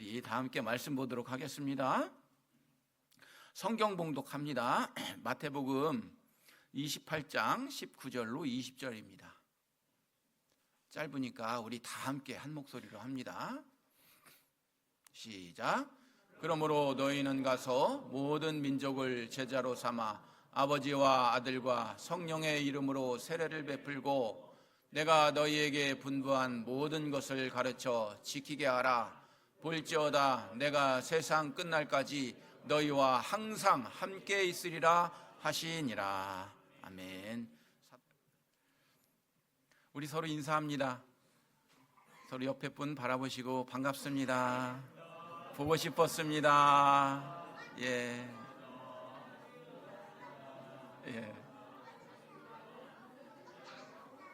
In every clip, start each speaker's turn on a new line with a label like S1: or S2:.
S1: 우리 다 함께 말씀 보도록 하겠습니다. 성경 봉독합니다. 마태복음 28장 19절로 20절입니다. 짧으니까 우리 다 함께 한 목소리로 합니다. 시작. 그러므로 너희는 가서 모든 민족을 제자로 삼아 아버지와 아들과 성령의 이름으로 세례를 베풀고 내가 너희에게 분부한 모든 것을 가르쳐 지키게 하라. 볼지어다 내가 세상 끝날까지 너희와 항상 함께 있으리라 하시니라. 아멘. 우리 서로 인사합니다. 서로 옆에 분 바라보시고 반갑습니다. 보고 싶었습니다. 예.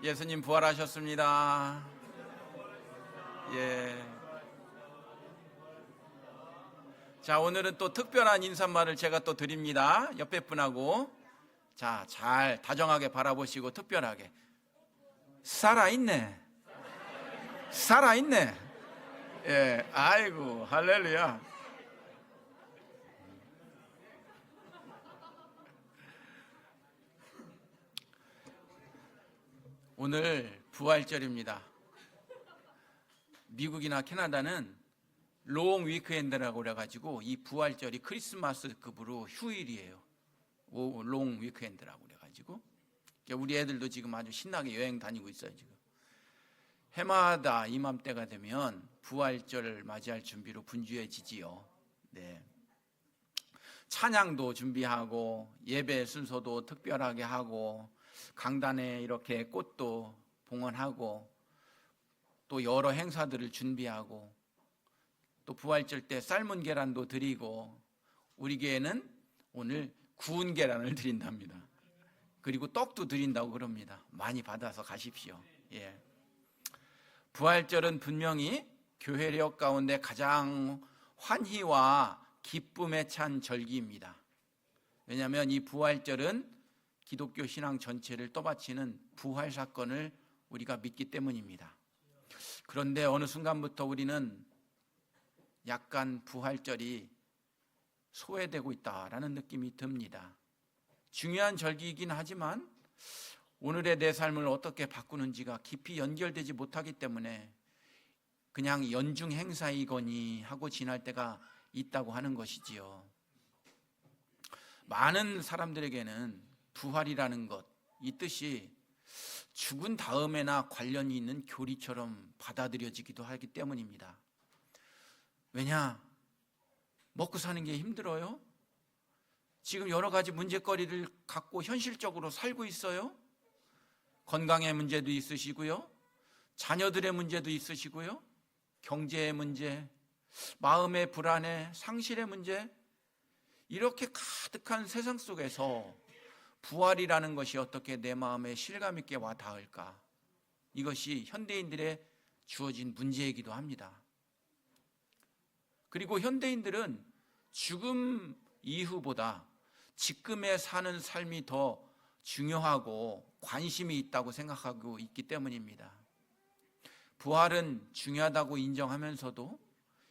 S1: 예수님 부활하셨습니다. 예. 자, 오늘은 또 특별한 인사말을 제가 또 드립니다. 옆에 분하고 자, 잘 다정하게 바라보시고 특별하게 살아있네. 살아있네. 예, 아이고 할렐루야. 오늘 부활절입니다. 미국이나 캐나다는 롱 위크엔드라고 그래가지고 이 부활절이 크리스마스급으로 휴일이에요. 롱 위크엔드라고 그래가지고 우리 애들도 지금 아주 신나게 여행 다니고 있어요. 지금 해마다 이맘때가 되면 부활절을 맞이할 준비로 분주해지지요. 네. 찬양도 준비하고 예배 순서도 특별하게 하고 강단에 이렇게 꽃도 봉헌하고 또 여러 행사들을 준비하고 또 부활절 때 삶은 계란도 드리고 우리 교회는 오늘 구운 계란을 드린답니다. 그리고 떡도 드린다고 그럽니다. 많이 받아서 가십시오. 예. 부활절은 분명히 교회력 가운데 가장 환희와 기쁨에 찬 절기입니다. 왜냐하면 이 부활절은 기독교 신앙 전체를 떠받치는 부활 사건을 우리가 믿기 때문입니다. 그런데 어느 순간부터 우리는 약간 부활절이 소외되고 있다라는 느낌이 듭니다. 중요한 절기이긴 하지만 오늘의 내 삶을 어떻게 바꾸는지가 깊이 연결되지 못하기 때문에 그냥 연중 행사이거니 하고 지날 때가 있다고 하는 것이지요. 많은 사람들에게는 부활이라는 것, 이 뜻이 죽은 다음에나 관련이 있는 교리처럼 받아들여지기도 하기 때문입니다. 왜냐? 먹고 사는 게 힘들어요? 지금 여러 가지 문제거리를 갖고 현실적으로 살고 있어요? 건강의 문제도 있으시고요, 자녀들의 문제도 있으시고요, 경제의 문제, 마음의 불안해, 상실의 문제, 이렇게 가득한 세상 속에서 부활이라는 것이 어떻게 내 마음에 실감 있게 와 닿을까? 이것이 현대인들의 주어진 문제이기도 합니다. 그리고 현대인들은 죽음 이후보다 지금에 사는 삶이 더 중요하고 관심이 있다고 생각하고 있기 때문입니다. 부활은 중요하다고 인정하면서도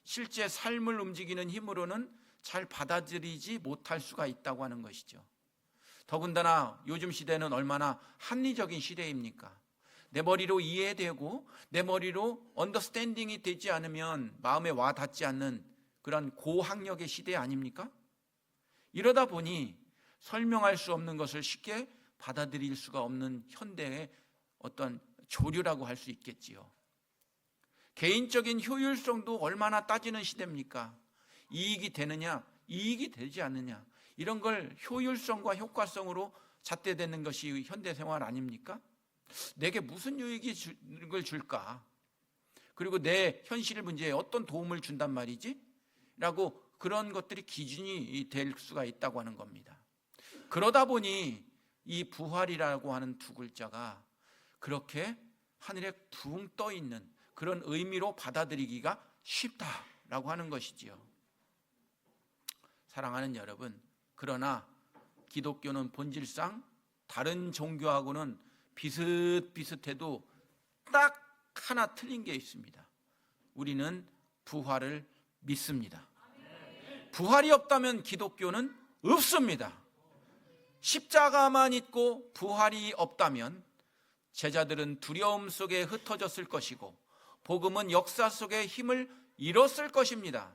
S1: 실제 삶을 움직이는 힘으로는 잘 받아들이지 못할 수가 있다고 하는 것이죠. 더군다나 요즘 시대는 얼마나 합리적인 시대입니까? 내 머리로 이해되고 내 머리로 언더스탠딩이 되지 않으면 마음에 와 닿지 않는 그런 고학력의 시대 아닙니까? 이러다 보니 설명할 수 없는 것을 쉽게 받아들일 수가 없는 현대의 어떤 조류라고 할 수 있겠지요. 개인적인 효율성도 얼마나 따지는 시대입니까? 이익이 되느냐, 이익이 되지 않느냐, 이런 걸 효율성과 효과성으로 잣대되는 것이 현대생활 아닙니까? 내게 무슨 유익을 줄까? 그리고 내 현실 문제에 어떤 도움을 준단 말이지? 라고 그런 것들이 기준이 될 수가 있다고 하는 겁니다. 그러다 보니 이 부활이라고 하는 두 글자가 그렇게 하늘에 붕 떠 있는 그런 의미로 받아들이기가 쉽다라고 하는 것이지요. 사랑하는 여러분, 그러나 기독교는 본질상 다른 종교하고는 비슷비슷해도 딱 하나 틀린 게 있습니다. 우리는 부활을 믿습니다. 부활이 없다면 기독교는 없습니다. 십자가만 있고 부활이 없다면 제자들은 두려움 속에 흩어졌을 것이고 복음은 역사 속에 힘을 잃었을 것입니다.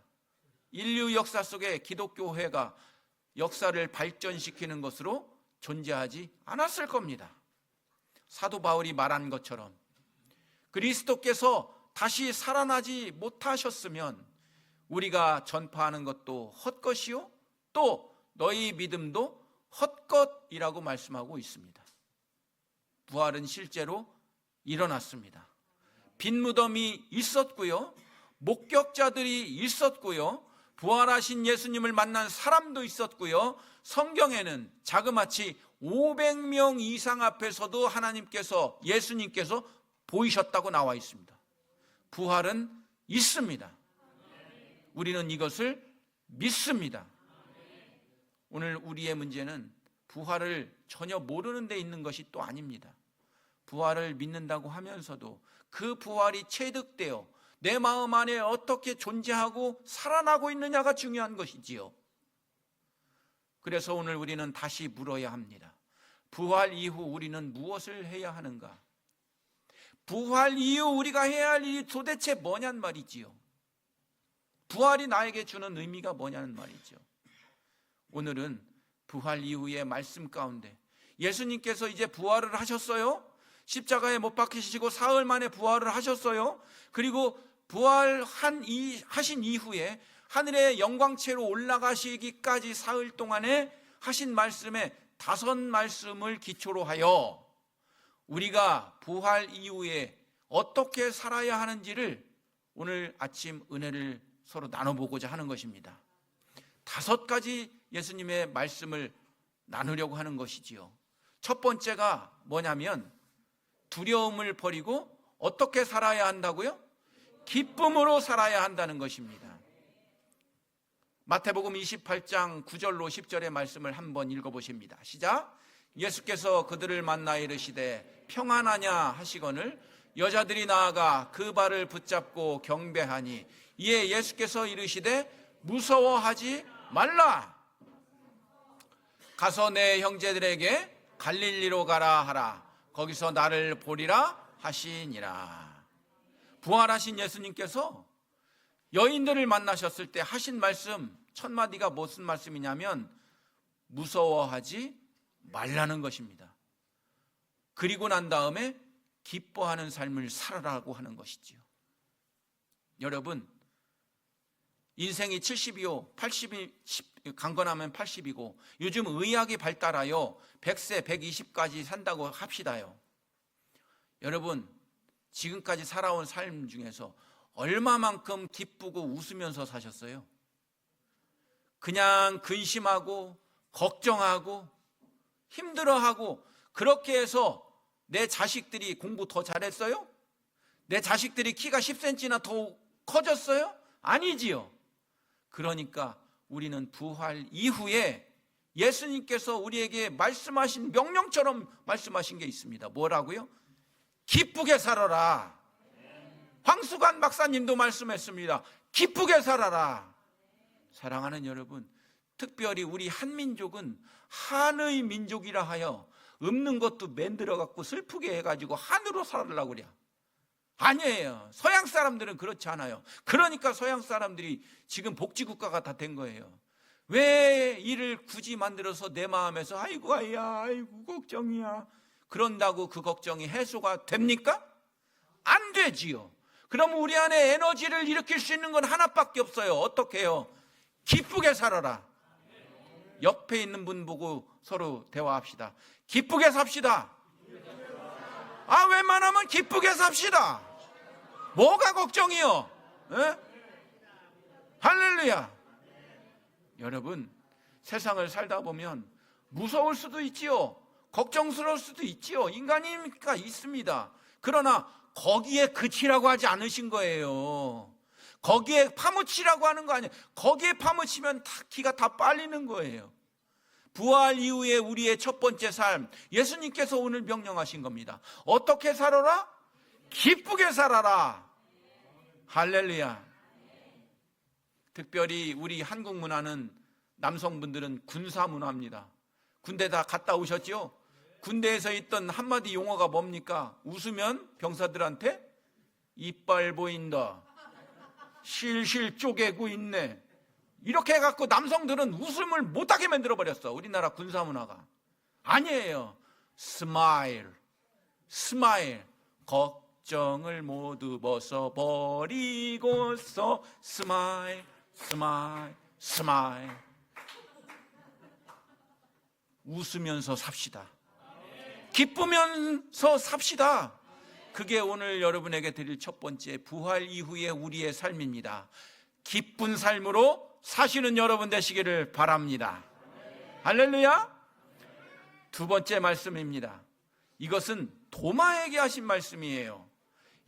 S1: 인류 역사 속에 기독교회가 역사를 발전시키는 것으로 존재하지 않았을 겁니다. 사도 바울이 말한 것처럼 그리스도께서 다시 살아나지 못하셨으면 우리가 전파하는 것도 헛것이요 또 너희 믿음도 헛것이라고 말씀하고 있습니다. 부활은 실제로 일어났습니다. 빈 무덤이 있었고요, 목격자들이 있었고요, 부활하신 예수님을 만난 사람도 있었고요, 성경에는 자그마치 500명 이상 앞에서도 하나님께서, 예수님께서 보이셨다고 나와 있습니다. 부활은 있습니다. 우리는 이것을 믿습니다. 오늘 우리의 문제는 부활을 전혀 모르는 데 있는 것이 또 아닙니다. 부활을 믿는다고 하면서도 그 부활이 체득되어 내 마음 안에 어떻게 존재하고 살아나고 있느냐가 중요한 것이지요. 그래서 오늘 우리는 다시 물어야 합니다. 부활 이후 우리는 무엇을 해야 하는가? 부활 이후 우리가 해야 할 일이 도대체 뭐냔 말이지요. 부활이 나에게 주는 의미가 뭐냐는 말이죠. 오늘은 부활 이후의 말씀 가운데 예수님께서 이제 부활을 하셨어요. 십자가에 못 박히시고 사흘 만에 부활을 하셨어요. 그리고 하신 이후에 하늘의 영광체로 올라가시기까지 사흘 동안에 하신 말씀에 5말씀을 기초로 하여 우리가 부활 이후에 어떻게 살아야 하는지를 오늘 아침 은혜를 서로 나눠보고자 하는 것입니다. 5가지 예수님의 말씀을 나누려고 하는 것이지요. 첫 번째가 뭐냐면 두려움을 버리고 어떻게 살아야 한다고요? 기쁨으로 살아야 한다는 것입니다. 마태복음 28장 9절로 10절의 말씀을 한번 읽어보십니다. 시작. 예수께서 그들을 만나 이르시되 평안하냐 하시거늘 여자들이 나아가 그 발을 붙잡고 경배하니 이에 예수께서 이르시되 무서워하지 말라. 가서 내 형제들에게 갈릴리로 가라 하라. 거기서 나를 보리라 하시니라. 부활하신 예수님께서 여인들을 만나셨을 때 하신 말씀 첫 마디가 무슨 말씀이냐면 무서워하지 말라는 것입니다. 그리고 난 다음에 기뻐하는 삶을 살아라고 하는 것이지요. 여러분, 인생이 70이요 80이 강건하면 80이고 요즘 의학이 발달하여 100세 120까지 산다고 합시다요. 여러분, 지금까지 살아온 삶 중에서 얼마만큼 기쁘고 웃으면서 사셨어요? 그냥 근심하고 걱정하고 힘들어하고 그렇게 해서 내 자식들이 공부 더 잘했어요? 내 자식들이 키가 10cm나 더 커졌어요? 아니지요. 그러니까 우리는 부활 이후에 예수님께서 우리에게 말씀하신 명령처럼 말씀하신 게 있습니다. 뭐라고요? 기쁘게 살아라. 황수관 박사님도 말씀했습니다. 기쁘게 살아라. 사랑하는 여러분, 특별히 우리 한민족은 한의 민족이라 하여 없는 것도 만들어 갖고 슬프게 해가지고 한으로 살으려고 그래. 아니에요. 서양 사람들은 그렇지 않아요. 그러니까 서양 사람들이 지금 복지국가가 다 된 거예요. 왜 이를 굳이 만들어서 내 마음에서 아이고 아야 아이고 걱정이야 그런다고 그 걱정이 해소가 됩니까? 안 되지요. 그럼 우리 안에 에너지를 일으킬 수 있는 건 하나밖에 없어요. 어떻게 해요? 기쁘게 살아라. 옆에 있는 분 보고 서로 대화합시다. 기쁘게 삽시다. 웬만하면 기쁘게 삽시다. 뭐가 걱정이요? 에? 할렐루야. 여러분, 세상을 살다 보면 무서울 수도 있지요. 걱정스러울 수도 있지요. 인간이니까 있습니다. 그러나 거기에 그치라고 하지 않으신 거예요. 거기에 파묻히라고 하는 거 아니에요. 거기에 파묻히면 기가 다 빨리는 거예요. 부활 이후에 우리의 첫 번째 삶, 예수님께서 오늘 명령하신 겁니다. 어떻게 살아라? 기쁘게 살아라. 할렐루야. 특별히 우리 한국 문화는 남성분들은 군사 문화입니다. 군대 다 갔다 오셨죠? 군대에서 있던 한마디 용어가 뭡니까? 웃으면 병사들한테 이빨 보인다, 실실 쪼개고 있네, 이렇게 해갖고 남성들은 웃음을 못하게 만들어버렸어. 우리나라 군사 문화가. 아니에요. 스마일, 스마일. 걱정을 모두 벗어버리고서 스마일, 스마일, 스마일. 웃으면서 삽시다. 기쁘면서 삽시다. 그게 오늘 여러분에게 드릴 첫 번째 부활 이후의 우리의 삶입니다. 기쁜 삶으로 사시는 여러분 되시기를 바랍니다. 할렐루야. 두 번째 말씀입니다. 이것은 도마에게 하신 말씀이에요.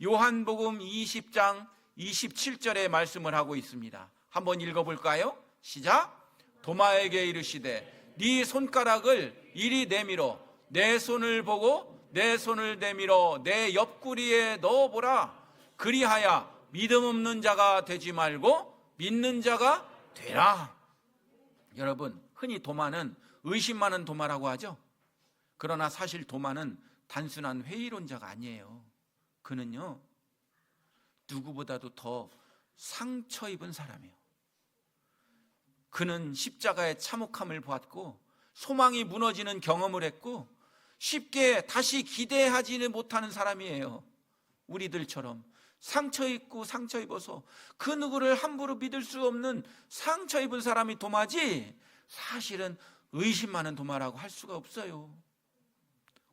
S1: 요한복음 20장 27절의 말씀을 하고 있습니다. 한번 읽어볼까요? 시작. 도마에게 이르시되 네 손가락을 이리 내밀어 내 손을 보고 내 손을 내밀어 내 옆구리에 넣어보라. 그리하여 믿음 없는 자가 되지 말고 믿는 자가 되라. 여러분, 흔히 도마는 의심 많은 도마라고 하죠. 그러나 사실 도마는 단순한 회의론자가 아니에요. 그는요, 누구보다도 더 상처 입은 사람이에요. 그는 십자가의 참혹함을 보았고 소망이 무너지는 경험을 했고 쉽게 다시 기대하지는 못하는 사람이에요. 우리들처럼 상처 입고 상처 입어서 그 누구를 함부로 믿을 수 없는 상처 입은 사람이 도마지, 사실은 의심 많은 도마라고 할 수가 없어요.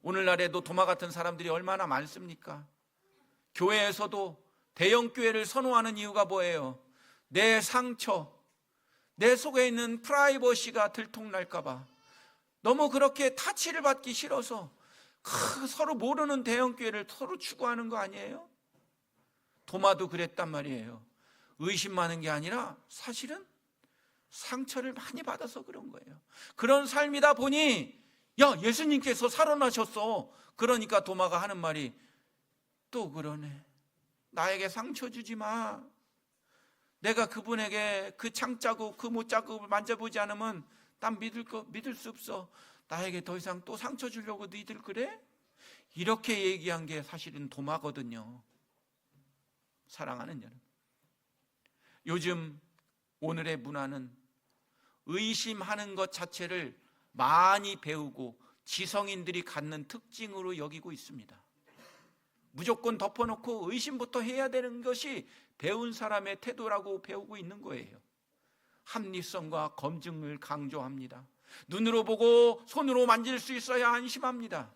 S1: 오늘날에도 도마 같은 사람들이 얼마나 많습니까? 교회에서도 대형 교회를 선호하는 이유가 뭐예요? 내 상처, 내 속에 있는 프라이버시가 들통날까 봐, 너무 그렇게 타치를 받기 싫어서 서로 모르는 대형 교회를 서로 추구하는 거 아니에요? 도마도 그랬단 말이에요. 의심 많은 게 아니라 사실은 상처를 많이 받아서 그런 거예요. 그런 삶이다 보니 야, 예수님께서 살아나셨어. 그러니까 도마가 하는 말이 또 그러네. 나에게 상처 주지 마. 내가 그분에게 그 창자국 그 못자국을 만져보지 않으면 난 믿을 수 없어. 나에게 더 이상 또 상처 주려고 너희들 그래? 이렇게 얘기한 게 사실은 도마거든요. 사랑하는 여러분, 요즘 오늘의 문화는 의심하는 것 자체를 많이 배우고 지성인들이 갖는 특징으로 여기고 있습니다. 무조건 덮어놓고 의심부터 해야 되는 것이 배운 사람의 태도라고 배우고 있는 거예요. 합리성과 검증을 강조합니다. 눈으로 보고 손으로 만질 수 있어야 안심합니다.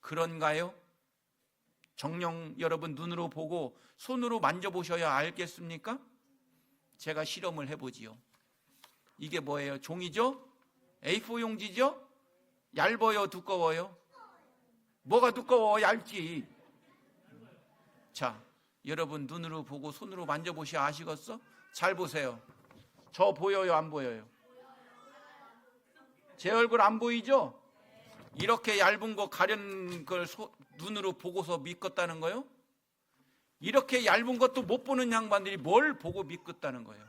S1: 그런가요? 정녕 여러분, 눈으로 보고 손으로 만져보셔야 알겠습니까? 제가 실험을 해보지요. 이게 뭐예요? 종이죠? A4 용지죠? 얇아요? 두꺼워요? 뭐가 두꺼워? 얇지. 자, 여러분 눈으로 보고 손으로 만져보셔야 아시겠어? 잘 보세요. 저 보여요? 안 보여요? 제 얼굴 안 보이죠? 이렇게 얇은 거 가려는 걸 눈으로 보고서 믿겠다는 거요? 이렇게 얇은 것도 못 보는 양반들이 뭘 보고 믿겠다는 거예요?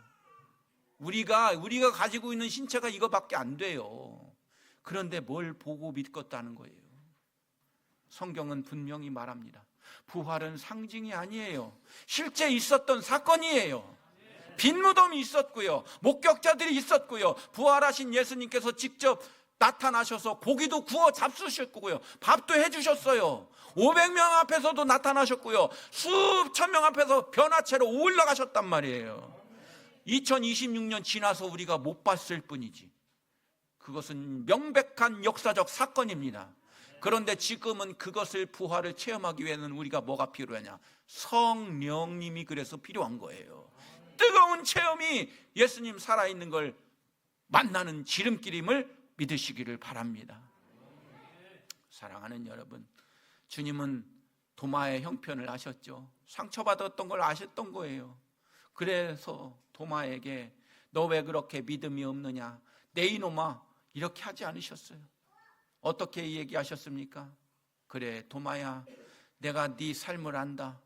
S1: 우리가 가지고 있는 신체가 이거밖에 안 돼요. 그런데 뭘 보고 믿겠다는 거예요? 성경은 분명히 말합니다. 부활은 상징이 아니에요. 실제 있었던 사건이에요. 빈 무덤이 있었고요, 목격자들이 있었고요, 부활하신 예수님께서 직접 나타나셔서 고기도 구워 잡수셨고요, 밥도 해주셨어요. 500명 앞에서도 나타나셨고요, 수천 명 앞에서 변화체로 올라가셨단 말이에요. 2026년 지나서 우리가 못 봤을 뿐이지 그것은 명백한 역사적 사건입니다. 그런데 지금은 그것을 부활을 체험하기 위해서는 우리가 뭐가 필요하냐? 성령님이 그래서 필요한 거예요. 뜨거운 체험이 예수님 살아있는 걸 만나는 지름길임을 믿으시기를 바랍니다. 사랑하는 여러분, 주님은 도마의 형편을 아셨죠. 상처받았던 걸 아셨던 거예요. 그래서 도마에게 너 왜 그렇게 믿음이 없느냐, 내 이놈아, 이렇게 하지 않으셨어요. 어떻게 얘기하셨습니까? 그래 도마야, 내가 네 삶을 안다.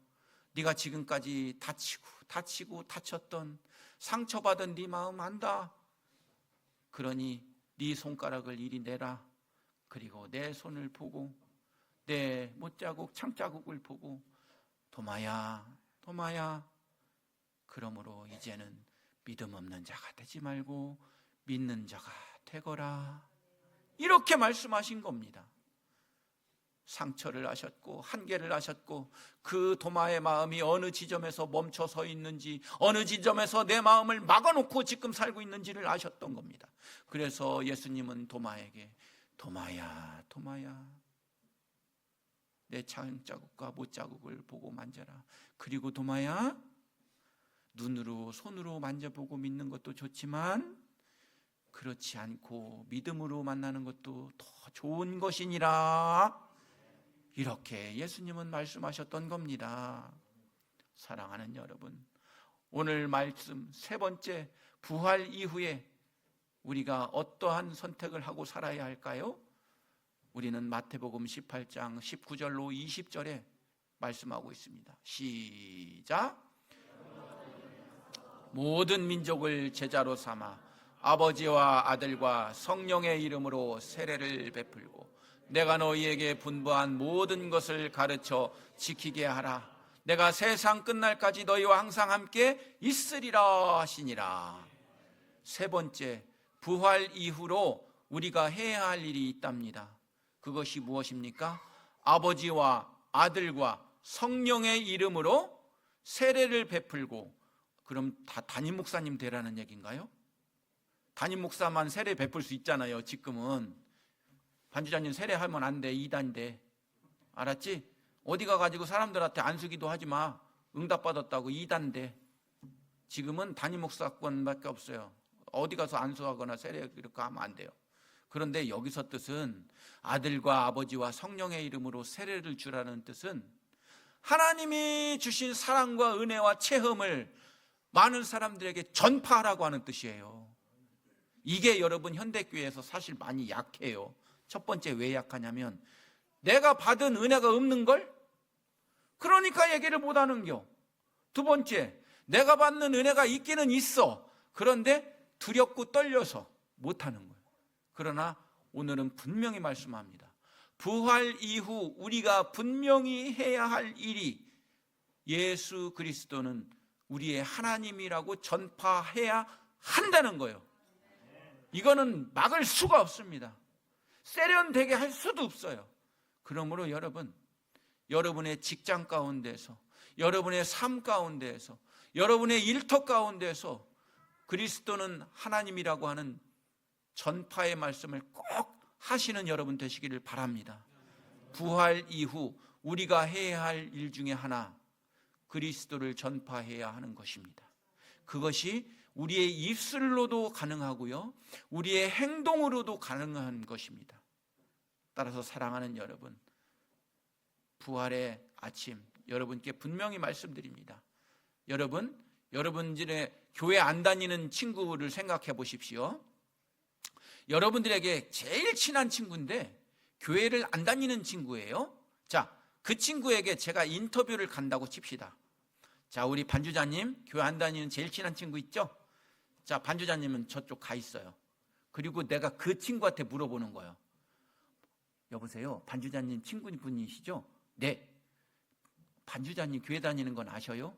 S1: 네가 지금까지 다치고 다쳤던 상처받은 네 마음 안다. 그러니 네 손가락을 이리 내라. 그리고 내 손을 보고 내 못자국 창자국을 보고 도마야 도마야, 그러므로 이제는 믿음 없는 자가 되지 말고 믿는 자가 되거라. 이렇게 말씀하신 겁니다. 상처를 하셨고 한계를 하셨고 그 도마의 마음이 어느 지점에서 멈춰 서 있는지, 어느 지점에서 내 마음을 막아놓고 지금 살고 있는지를 아셨던 겁니다. 그래서 예수님은 도마에게 도마야 도마야, 내 창자국과 못자국을 보고 만져라. 그리고 도마야, 눈으로 손으로 만져보고 믿는 것도 좋지만 그렇지 않고 믿음으로 만나는 것도 더 좋은 것이니라. 이렇게 예수님은 말씀하셨던 겁니다. 사랑하는 여러분, 오늘 말씀 세 번째, 부활 이후에 우리가 어떠한 선택을 하고 살아야 할까요? 우리는 마태복음 18장 19절로 20절에 말씀하고 있습니다. 시작. 모든 민족을 제자로 삼아 아버지와 아들과 성령의 이름으로 세례를 베풀고 내가 너희에게 분부한 모든 것을 가르쳐 지키게 하라. 내가 세상 끝날까지 너희와 항상 함께 있으리라 하시니라. 세 번째, 부활 이후로 우리가 해야 할 일이 있답니다. 그것이 무엇입니까? 아버지와 아들과 성령의 이름으로 세례를 베풀고. 그럼 다 담임 목사님 되라는 얘기인가요? 담임 목사만 세례 베풀 수 있잖아요. 지금은 반주자님 세례하면 안 돼. 이단인데. 알았지? 어디 가가지고 사람들한테 안수기도 하지 마. 응답받았다고 이단인데. 지금은 담임 목사권밖에 없어요. 어디 가서 안수하거나 세례 이렇게 하면 안 돼요. 그런데 여기서 뜻은 아들과 아버지와 성령의 이름으로 세례를 주라는 뜻은 하나님이 주신 사랑과 은혜와 체험을 많은 사람들에게 전파하라고 하는 뜻이에요. 이게 여러분 현대교회에서 사실 많이 약해요. 첫 번째, 왜 약하냐면 내가 받은 은혜가 없는 걸? 그러니까 얘기를 못 하는겨. 두 번째, 내가 받는 은혜가 있기는 있어. 그런데 두렵고 떨려서 못 하는 거예요. 그러나 오늘은 분명히 말씀합니다. 부활 이후 우리가 분명히 해야 할 일이 예수 그리스도는 우리의 하나님이라고 전파해야 한다는 거예요. 이거는 막을 수가 없습니다. 세련되게 할 수도 없어요. 그러므로 여러분, 여러분의 직장 가운데서, 여러분의 삶 가운데에서, 여러분의 일터 가운데서 그리스도는 하나님이라고 하는 전파의 말씀을 꼭 하시는 여러분 되시기를 바랍니다. 부활 이후 우리가 해야 할 일 중에 하나, 그리스도를 전파해야 하는 것입니다. 그것이 우리의 입술로도 가능하고요, 우리의 행동으로도 가능한 것입니다. 따라서 사랑하는 여러분, 부활의 아침 여러분께 분명히 말씀드립니다. 여러분들의 교회 안 다니는 친구를 생각해 보십시오. 여러분들에게 제일 친한 친구인데 교회를 안 다니는 친구예요. 자, 그 친구에게 제가 인터뷰를 간다고 칩시다. 자, 우리 반주자님, 교회 안 다니는 제일 친한 친구 있죠? 자, 반주자님은 저쪽 가 있어요. 그리고 내가 그 친구한테 물어보는 거예요. 여보세요, 반주자님 친구분이시죠? 네. 반주자님 교회 다니는 건 아셔요?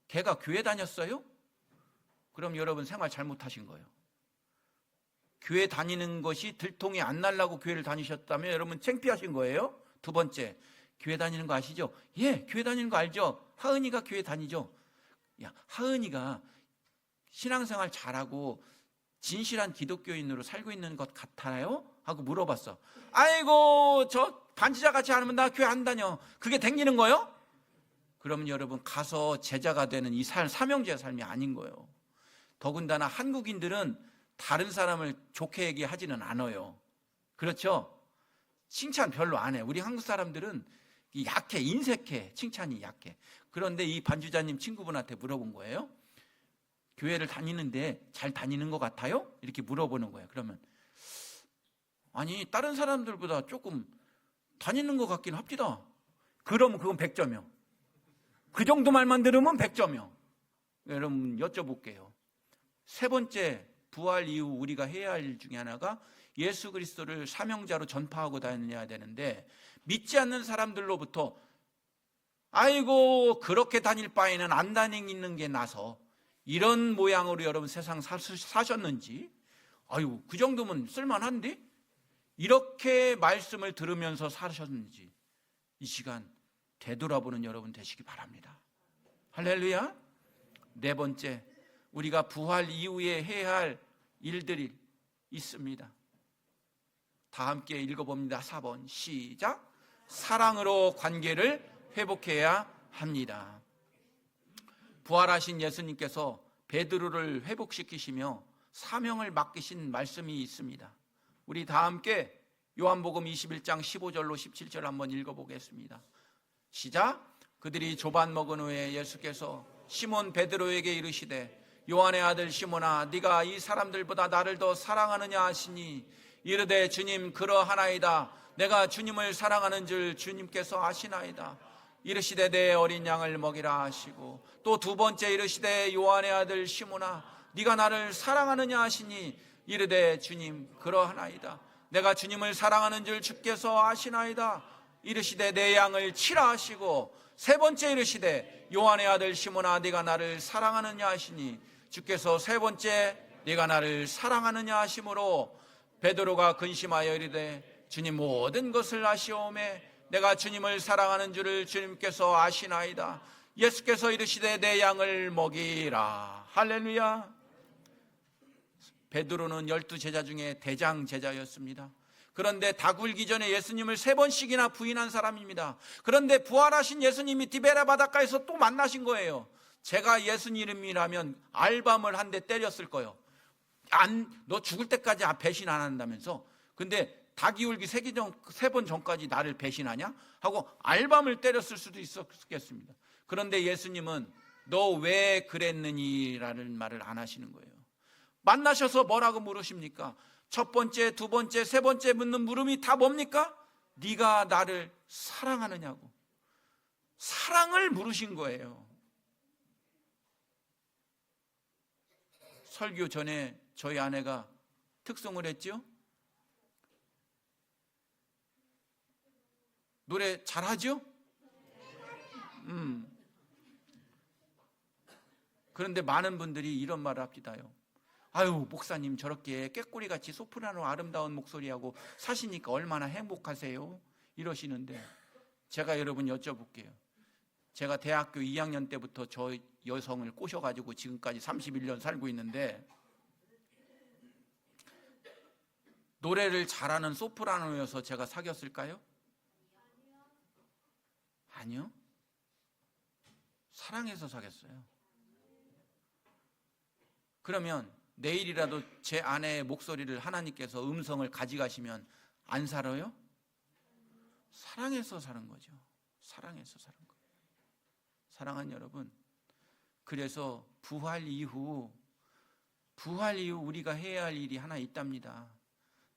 S1: 걔가 교회 다녔어요? 그럼 여러분 생활 잘못하신 거예요. 교회 다니는 것이 들통이 안 날라고 교회를 다니셨다면 여러분 창피하신 거예요. 두 번째, 교회 다니는 거 아시죠? 예, 교회 다니는 거 알죠? 하은이가 교회 다니죠? 야, 하은이가 신앙생활 잘하고 진실한 기독교인으로 살고 있는 것 같아요? 하고 물어봤어. 아이고, 저 반지자 같이 하면 나 교회 안 다녀. 그게 댕기는 거요? 그러면 여러분 가서 제자가 되는 이 사명제의 삶이 아닌 거예요. 더군다나 한국인들은 다른 사람을 좋게 얘기하지는 않아요. 그렇죠? 칭찬 별로 안 해. 우리 한국 사람들은 약해, 인색해. 칭찬이 약해. 그런데 이 반주자님 친구분한테 물어본 거예요. 교회를 다니는데 잘 다니는 것 같아요? 이렇게 물어보는 거예요. 그러면 아니, 다른 사람들보다 조금 다니는 것 같긴 합니다. 그러면 그건 100점이요. 그 정도 말만 들으면 100점이요. 여러분 여쭤볼게요. 세 번째, 부활 이후 우리가 해야 할 일 중에 하나가 예수 그리스도를 사명자로 전파하고 다녀야 되는데, 믿지 않는 사람들로부터 아이고 그렇게 다닐 바에는 안 다니는 게 나서, 이런 모양으로 여러분 세상 사셨는지, 아유 그 정도면 쓸만한데, 이렇게 말씀을 들으면서 사셨는지, 이 시간 되돌아보는 여러분 되시기 바랍니다. 할렐루야. 네 번째, 우리가 부활 이후에 해야 할 일들이 있습니다. 다 함께 읽어봅니다. 4번 시작. 사랑으로 관계를 회복해야 합니다. 부활하신 예수님께서 베드로를 회복시키시며 사명을 맡기신 말씀이 있습니다. 우리 다 함께 요한복음 21장 15절로 17절 한번 읽어보겠습니다. 시작. 그들이 조반 먹은 후에 예수께서 시몬 베드로에게 이르시되 요한의 아들 시몬아, 네가 이 사람들보다 나를 더 사랑하느냐 하시니, 이르되 주님 그러하나이다. 내가 주님을 사랑하는 줄 주님께서 아시나이다. 이르시되 내 어린 양을 먹이라 하시고, 또 두 번째 이르시되 요한의 아들 시몬아, 네가 나를 사랑하느냐 하시니, 이르되 주님 그러하나이다. 내가 주님을 사랑하는 줄 주께서 아시나이다. 이르시되 내 양을 치라 하시고, 세 번째 이르시되 요한의 아들 시몬아, 네가 나를 사랑하느냐 하시니, 주께서 세 번째 네가 나를 사랑하느냐 하심으로 베드로가 근심하여 이르되 주님 모든 것을 아시오매 내가 주님을 사랑하는 줄을 주님께서 아시나이다. 예수께서 이르시되 내 양을 먹이라. 할렐루야. 베드로는 12제자 중에 대장 제자였습니다. 그런데 다 굴기 전에 예수님을 3번씩이나 부인한 사람입니다. 그런데 부활하신 예수님이 디베라 바닷가에서 또 만나신 거예요. 제가 예수님이라면 알밤을 한 대 때렸을 거예요. 너 죽을 때까지 배신 안 한다면서. 근데 닭이울기 3번 전까지 나를 배신하냐? 하고 알밤을 때렸을 수도 있었겠습니다. 그런데 예수님은 너 왜 그랬느니? 라는 말을 안 하시는 거예요. 만나셔서 뭐라고 물으십니까? 첫 번째, 두 번째, 세 번째 묻는 물음이 다 뭡니까? 네가 나를 사랑하느냐고. 사랑을 물으신 거예요. 설교 전에 저희 아내가 특송을 했죠. 노래 잘하죠? 그런데 많은 분들이 이런 말을 합니다요. 아유 목사님 저렇게 꾀꼬리같이 소프라노 아름다운 목소리하고 사시니까 얼마나 행복하세요? 이러시는데, 제가 여러분 여쭤볼게요. 제가 대학교 2학년 때부터 저 여성을 꼬셔가지고 지금까지 31년 살고 있는데, 노래를 잘하는 소프라노여서 제가 사귀었을까요? 아니요. 사랑해서 사귀었어요. 그러면 내일이라도 제 아내의 목소리를 하나님께서 음성을 가져가시면 안 살아요? 사랑해서 사는 거죠. 사랑해서 사는 거예요. 사랑하는 여러분, 그래서 부활 이후 우리가 해야 할 일이 하나 있답니다.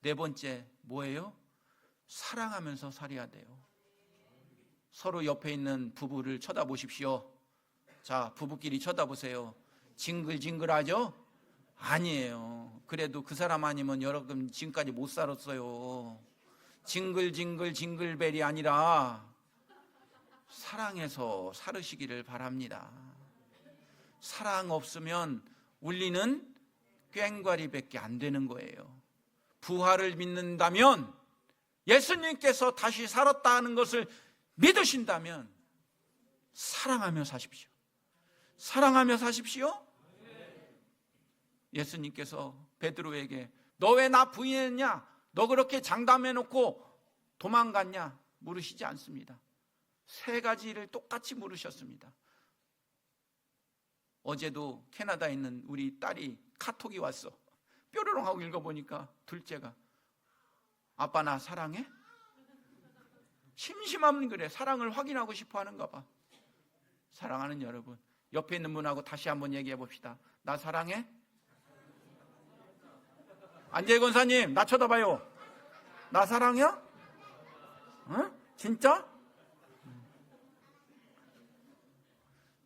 S1: 네 번째 뭐예요? 사랑하면서 살아야 돼요. 서로 옆에 있는 부부를 쳐다보십시오. 자, 부부끼리 쳐다보세요. 징글징글하죠? 아니에요. 그래도 그 사람 아니면 여러분 지금까지 못 살았어요. 징글징글 징글벨이 아니라 사랑해서 살으시기를 바랍니다. 사랑 없으면 울리는 꽹과리밖에 안 되는 거예요. 부활을 믿는다면, 예수님께서 다시 살았다는 것을 믿으신다면 사랑하며 사십시오. 사랑하며 사십시오. 예수님께서 베드로에게 너 왜 나 부인했냐? 너 그렇게 장담해놓고 도망갔냐? 물으시지 않습니다. 3가지를 똑같이 물으셨습니다. 어제도 캐나다에 있는 우리 딸이 카톡이 왔어. 뾰로롱 하고 읽어보니까 둘째가 아빠 나 사랑해? 심심하면 그래. 사랑을 확인하고 싶어 하는가 봐. 사랑하는 여러분, 옆에 있는 분하고 다시 한번 얘기해 봅시다. 나 사랑해? 안재희 권사님 나 쳐다봐요. 나 사랑해? 응? 진짜?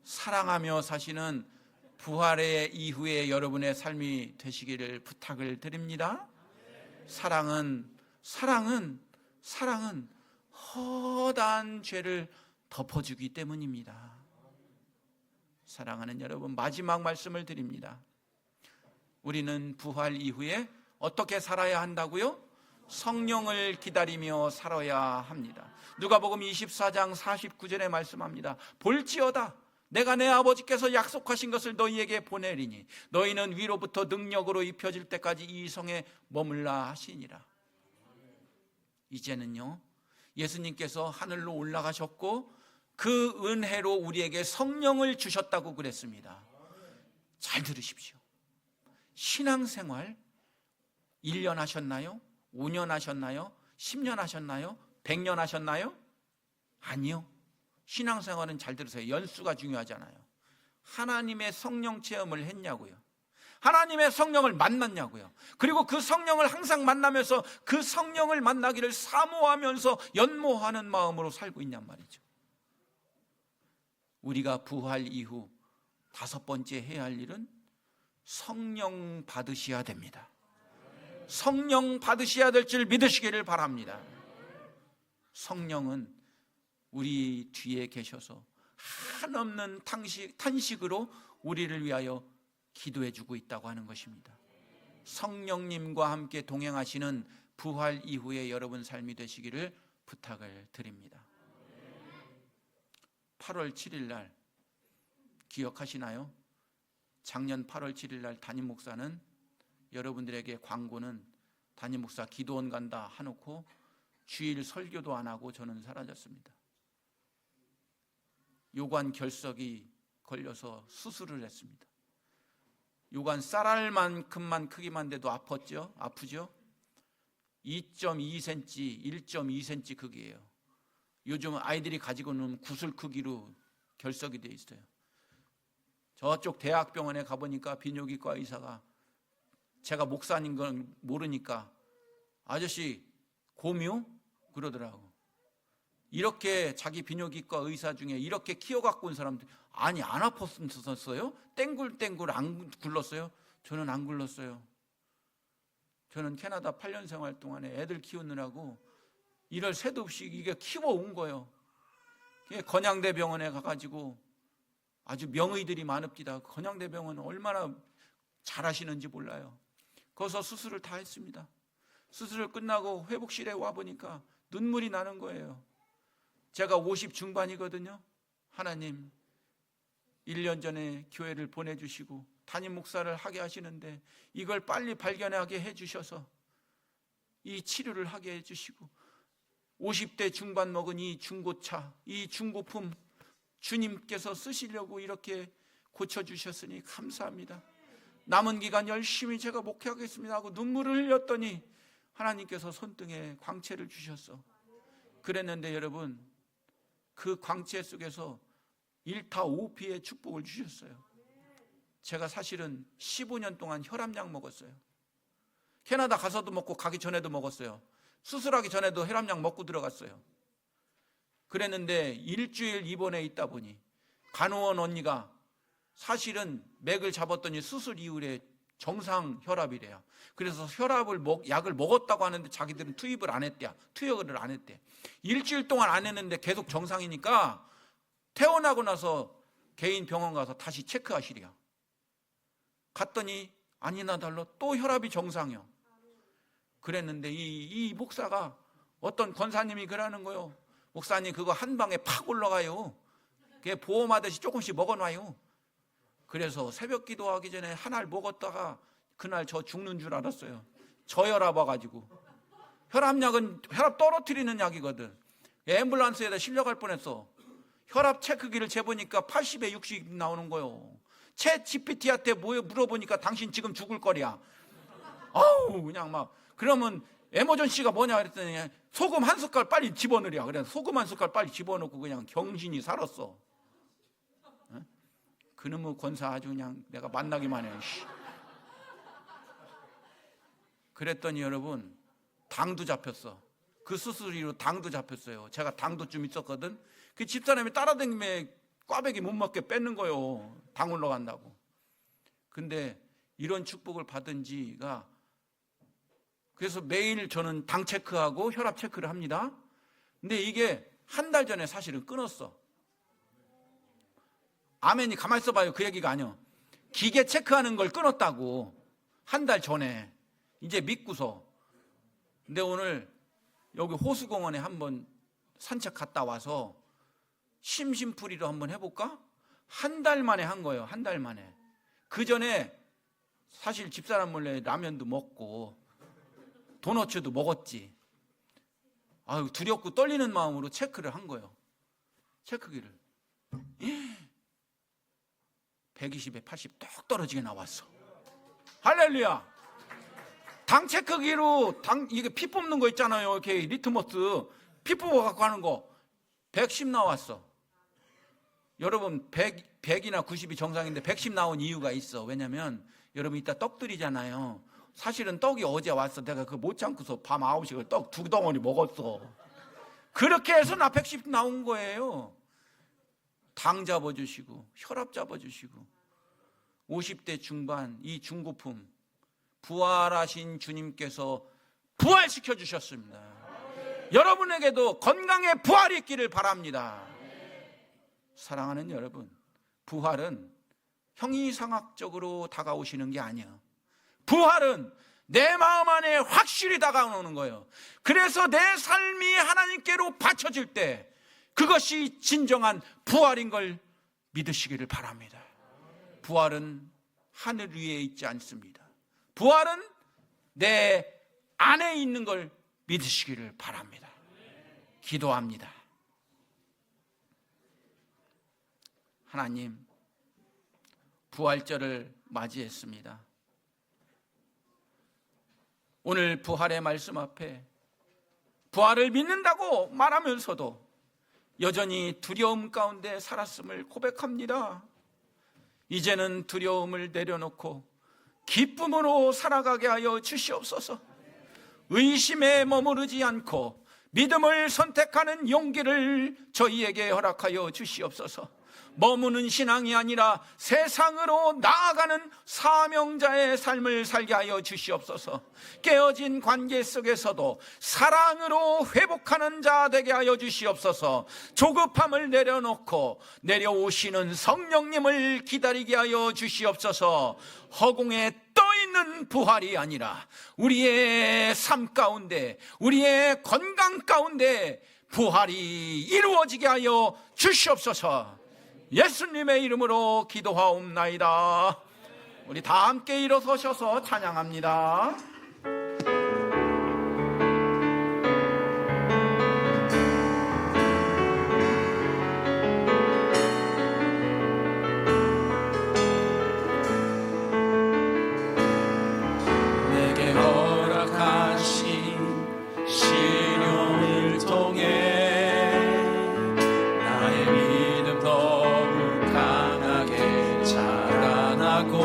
S1: 사랑하며 사시는 부활의 이후에 여러분의 삶이 되시기를 부탁을 드립니다. 사랑은 허다한 죄를 덮어주기 때문입니다. 사랑하는 여러분, 마지막 말씀을 드립니다. 우리는 부활 이후에 어떻게 살아야 한다고요? 성령을 기다리며 살아야 합니다. 누가복음 24장 49절에 말씀합니다. 볼지어다 내가 내 아버지께서 약속하신 것을 너희에게 보내리니 너희는 위로부터 능력으로 입혀질 때까지 이 성에 머물라 하시니라. 이제는요, 예수님께서 하늘로 올라가셨고 그 은혜로 우리에게 성령을 주셨다고 그랬습니다. 잘 들으십시오. 신앙생활 1년 하셨나요? 5년 하셨나요? 10년 하셨나요? 100년 하셨나요? 아니요. 신앙생활은 잘 들으세요. 연수가 중요하잖아요. 하나님의 성령 체험을 했냐고요. 하나님의 성령을 만났냐고요. 그리고 그 성령을 항상 만나면서 그 성령을 만나기를 사모하면서 연모하는 마음으로 살고 있냔 말이죠. 우리가 부활 이후 5번째 해야 할 일은 성령 받으셔야 됩니다. 성령 받으셔야 될 줄 믿으시기를 바랍니다. 성령은 우리 뒤에 계셔서 한없는 탄식으로 우리를 위하여 기도해 주고 있다고 하는 것입니다. 성령님과 함께 동행하시는 부활 이후의 여러분 삶이 되시기를 부탁을 드립니다. 8월 7일 날 기억하시나요? 작년 8월 7일 날 담임 목사는 여러분들에게 광고는 담임 목사 기도원 간다 해놓고 주일 설교도 안 하고 저는 사라졌습니다. 요관 결석이 걸려서 수술을 했습니다. 요관 쌀알만큼만 크기만 돼도 아프죠? 2.2cm, 1.2cm 크기예요. 요즘 아이들이 가지고 있는 구슬 크기로 결석이 돼 있어요. 저쪽 대학병원에 가보니까 비뇨기과 의사가 제가 목사인 건 모르니까 아저씨 고묘? 그러더라고. 이렇게 자기 비뇨기과 의사 중에 이렇게 키워갖고 온 사람들, 아니 안 아팠었어요? 땡굴땡굴 안 굴렀어요? 저는 안 굴렀어요. 저는 캐나다 8년 생활 동안에 애들 키우느라고 일을 새도 없이 이게 키워온 거예요. 건양대 병원에 가가지고 아주 명의들이 많읍니다. 건양대 병원은 얼마나 잘하시는지 몰라요. 거기서 수술을 다 했습니다. 수술을 끝나고 회복실에 와보니까 눈물이 나는 거예요. 제가 50 중반이거든요. 하나님 1년 전에 교회를 보내주시고 담임 목사를 하게 하시는데 이걸 빨리 발견하게 해주셔서 이 치료를 하게 해주시고 50대 중반 먹은 이 중고차, 이 중고품 주님께서 쓰시려고 이렇게 고쳐주셨으니 감사합니다. 남은 기간 열심히 제가 목회하겠습니다 하고 눈물을 흘렸더니 하나님께서 손등에 광채를 주셨어. 그랬는데 여러분, 그 광채 속에서 1타 5피의 축복을 주셨어요. 제가 사실은 15년 동안 혈압약 먹었어요. 캐나다 가서도 먹고 가기 전에도 먹었어요. 수술하기 전에도 혈압약 먹고 들어갔어요. 그랬는데 일주일 입원해 있다 보니 간호원 언니가 사실은 맥을 잡았더니 수술 이후에 정상 혈압이래요. 그래서 약을 먹었다고 하는데 자기들은 투입을 안 했대요. 투여를 안 했대. 일주일 동안 안 했는데 계속 정상이니까 퇴원하고 나서 개인 병원 가서 다시 체크하시래요. 갔더니 아니나 달라 또 혈압이 정상이요. 그랬는데 이 목사가 어떤 권사님이 그러는 거예요. 목사님 그거 한 방에 팍 올라가요. 그게 보험하듯이 조금씩 먹어놔요. 그래서 새벽 기도하기 전에 한 알 먹었다가 그날 저 죽는 줄 알았어요. 저혈압 와가지고. 혈압약은 혈압 떨어뜨리는 약이거든. 앰뷸런스에다 실려갈 뻔했어. 혈압 체크기를 재보니까 80에 60 나오는 거예요. 챗 GPT한테 물어보니까 당신 지금 죽을 거리야. 아우 그냥 막. 그러면 에머전시가 뭐냐 그랬더니 소금 한 숟갈 빨리 집어넣으랴. 그래서 소금 한 숟갈 빨리 집어넣고 그냥 경신이 살았어. 그놈의 권사 아주 그냥 내가 만나기만 해요. 그랬더니 여러분 당도 잡혔어. 그 수술 이후로 당도 잡혔어요. 제가 당도 좀 있었거든. 그 집사람이 따라다니며 꽈배기 못 먹게 뺏는 거예요. 당 올라간다고. 근데 이런 축복을 받은 지가, 그래서 매일 저는 당 체크하고 혈압 체크를 합니다. 근데 이게 한 달 전에 사실은 끊었어. 아멘이. 가만히 있어봐요. 그 얘기가 아니야. 기계 체크하는 걸 끊었다고. 한 달 전에. 이제 믿고서. 근데 오늘 여기 호수공원에 한번 산책 갔다 와서 심심풀이로 한번 해볼까? 한 달 만에 한 거예요. 한 달 만에. 그 전에 사실 집사람 몰래 라면도 먹고 도너츠도 먹었지. 아유, 두렵고 떨리는 마음으로 체크를 한 거예요. 체크기를. 120에 80 똑 떨어지게 나왔어. 할렐루야. 당 체크기로 이게 피 뽑는 거 있잖아요. 이렇게 리트머스 피 뽑아 갖고 하는 거 110 나왔어. 여러분 100이나 90이 정상인데 110 나온 이유가 있어. 왜냐면 여러분 이따 떡 드리잖아요. 사실은 떡이 어제 왔어. 내가 그거 못 참고서 밤 9시에 떡 2덩어리 먹었어. 그렇게 해서 나 110 나온 거예요. 당 잡아주시고 혈압 잡아주시고 50대 중반 이 중고품 부활하신 주님께서 부활시켜 주셨습니다. 여러분에게도 건강의 부활이 있기를 바랍니다. 사랑하는 여러분, 부활은 형이상학적으로 다가오시는 게 아니야. 부활은 내 마음 안에 확실히 다가오는 거예요. 그래서 내 삶이 하나님께로 바쳐질 때 그것이 진정한 부활인 걸 믿으시기를 바랍니다. 부활은 하늘 위에 있지 않습니다. 부활은 내 안에 있는 걸 믿으시기를 바랍니다. 기도합니다. 하나님, 부활절을 맞이했습니다. 오늘 부활의 말씀 앞에 부활을 믿는다고 말하면서도 여전히 두려움 가운데 살았음을 고백합니다. 이제는 두려움을 내려놓고 기쁨으로 살아가게 하여 주시옵소서. 의심에 머무르지 않고 믿음을 선택하는 용기를 저희에게 허락하여 주시옵소서. 머무는 신앙이 아니라 세상으로 나아가는 사명자의 삶을 살게 하여 주시옵소서. 깨어진 관계 속에서도 사랑으로 회복하는 자 되게 하여 주시옵소서. 조급함을 내려놓고 내려오시는 성령님을 기다리게 하여 주시옵소서. 허공에 떠있는 부활이 아니라 우리의 삶 가운데, 우리의 건강 가운데 부활이 이루어지게 하여 주시옵소서. 예수님의 이름으로 기도하옵나이다. 우리 다 함께 일어서셔서 찬양합니다.
S2: 내게 허락하신 시련을 통해 나의 믿음 더욱 강하게 자라나고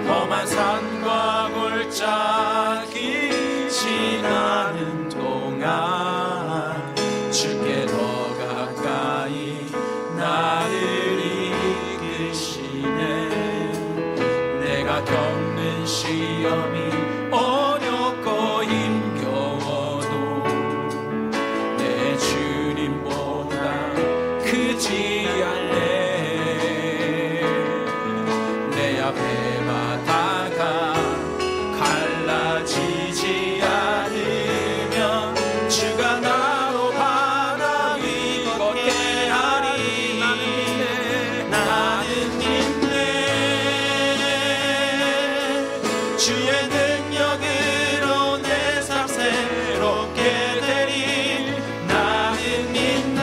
S2: 험한 산과 골짜기 지나는 동안 주께 더 가까이 나를 이끄시네. 내가 겪는 시험이 어렵고 힘겨워도 내 주님보다 크지 않네. 내 앞에 바다가 갈라지지 않으면 주가 나로 바다 위 걷게 하리. 나는 믿네. 주의 능력으로 내 삶 새롭게 되리. 나는 믿네.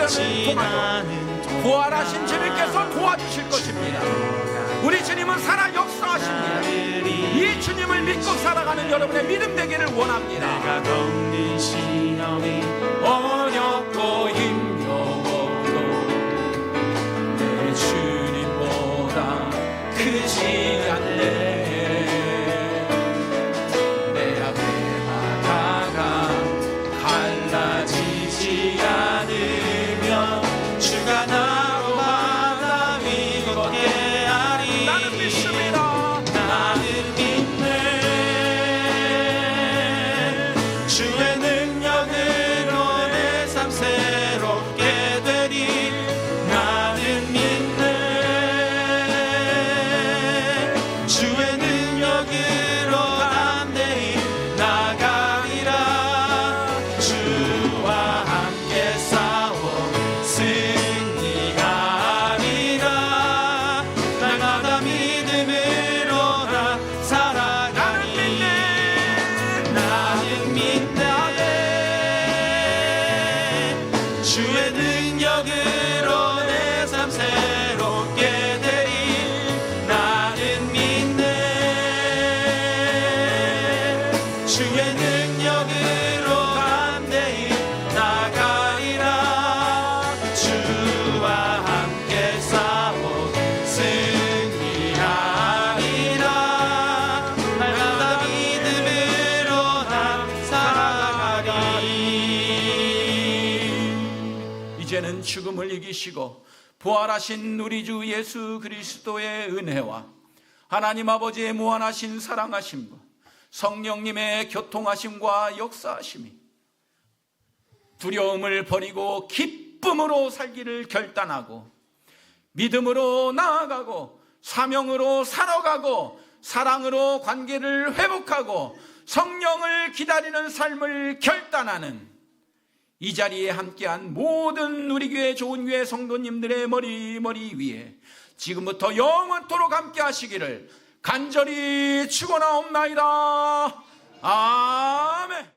S1: 시련을 통하여 부활하신 주님께서 도와주실 것입니다. 우리 주님은 살아 역사하십니다. 이 주님을 믿고 살아가는 여러분의 믿음 되기를 원합니다.
S2: 내가 겪는 시험이
S1: 어렵고 힘겨워도 내 주님보다 크지 않네. 내 앞에 바다가
S2: 갈라지지 않으면 주가 나로 바다 위 걷게 하리.
S1: 나는 믿습니다.
S2: 나는 믿네. 주의 능력으로 내 삶 새롭게 되리. 나는 믿네. 주의 능력으로 담대히 나가리라. 주와 함께 싸워 승리하리라. 날마다 믿음으로 나 살아가리. 나는 믿네. 주의 능력으로 내 삶 새롭게 되리. 나는 믿네. 주의 능력으로 담대히 나가리라. 주와 함께 싸워 승리하리라. 날마다 믿음으로 나 살아가리.
S1: 이제는 죽음을 이기시고 부활하신 우리 주 예수 그리스도의 은혜와 하나님 아버지의 무한하신 사랑하심과 성령님의 교통하심과 역사하심이 두려움을 버리고 기쁨으로 살기를 결단하고 믿음으로 나아가고 사명으로 살아가고 사랑으로 관계를 회복하고 성령을 기다리는 삶을 결단하는 이 자리에 함께한 모든 우리 교회 좋은 교회 성도님들의 머리 위에 지금부터 영원토록 함께 하시기를 간절히 축원하옵나이다. 아멘.